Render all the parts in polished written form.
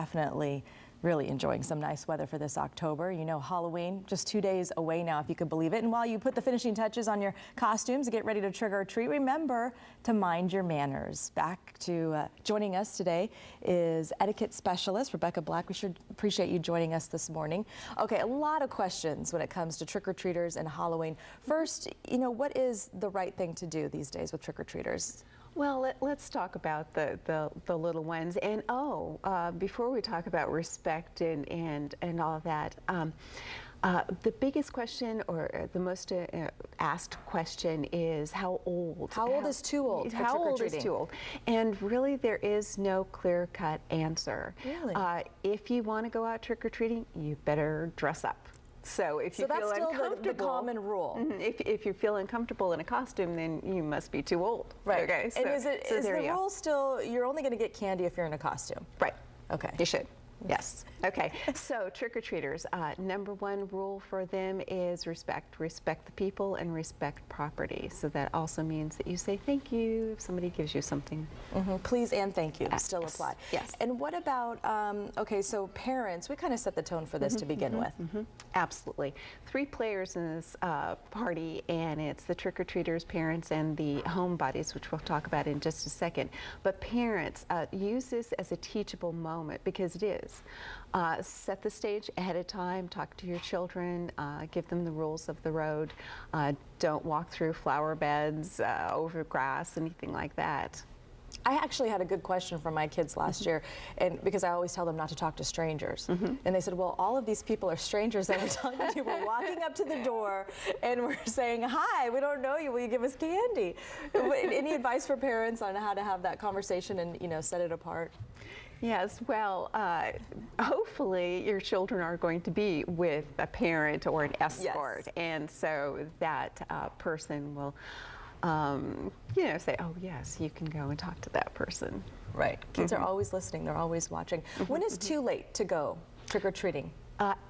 Definitely really enjoying some nice weather for this October. You know, Halloween just 2 days away now, if you could believe it. And while you put the finishing touches on your costumes to get ready to trick or treat, remember to mind your manners. Back to joining us today is etiquette specialist Rebecca Black. We should appreciate you joining us this morning. Okay, a lot of questions when it comes to trick-or-treaters and Halloween. First, you know, what is the right thing to do these days with trick-or-treaters? Well, let's talk about the little ones. And before we talk about respect and all of that, the biggest question or the most asked question is how old? How old is too old for How old is trick-or-treating? too old? And really, there is no clear-cut answer. Really? If you want to go out trick-or-treating, you better dress up. So if you feel that's still uncomfortable, the common rule. If you feel uncomfortable in a costume, then you must be too old. Right. Okay. And is the rule still, you're only going to get candy if you're in a costume? Right. Okay. You should. Yes. Okay. So trick-or-treaters, number one rule for them is respect. Respect the people and respect property. So that also means that you say thank you if somebody gives you something. Please and thank you still apply. Yes. And what about, okay, so parents, we kind of set the tone for this to begin with. Absolutely. 3 players in this party, and it's the trick-or-treaters, parents, and the homebodies, which we'll talk about in just a second. But parents, use this as a teachable moment, because it is. Set the stage ahead of time, talk to your children, give them the rules of the road. Don't walk through flower beds, over grass, anything like that. I actually had a good question from my kids last year, and because I always tell them not to talk to strangers. And they said, well, all of these people are strangers that we're talking to. We're walking up to the door and we're saying, hi, we don't know you, will you give us candy? Any advice for parents on how to have that conversation and, you know, set it apart? Yes, well, hopefully your children are going to be with a parent or an escort, and so that person will you know, say, oh yes, you can go and talk to that person. Right. Kids are always listening. They're always watching. When is too late to go trick-or-treating?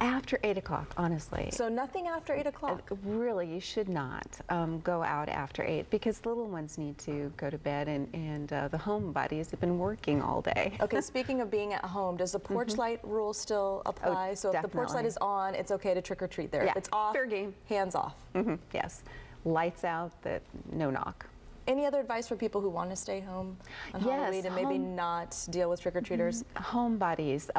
After 8 o'clock, honestly. So nothing after 8 o'clock? Really, you should not go out after 8, because little ones need to go to bed, and the homebodies have been working all day. Okay, speaking of being at home, does the porch light rule still apply? So if the porch light is on, it's okay to trick-or-treat there. Yeah. If it's off, fair game. Hands off. Yes. Lights out, no knock. Any other advice for people who want to stay home on Halloween and maybe not deal with trick-or-treaters? Homebodies.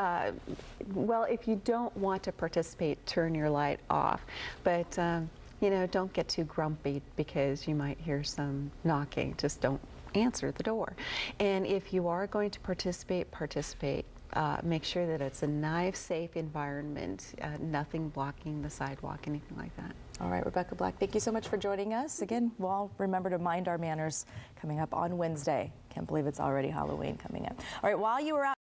Well, if you don't want to participate, turn your light off. But, you know, don't get too grumpy because you might hear some knocking. Just don't answer the door. And if you are going to participate, make sure that it's a nice, safe environment, nothing blocking the sidewalk, anything like that. All right, Rebecca Black, thank you so much for joining us. Again, we'll all remember to mind our manners coming up on Wednesday. Can't believe it's already Halloween coming up. All right, while you were out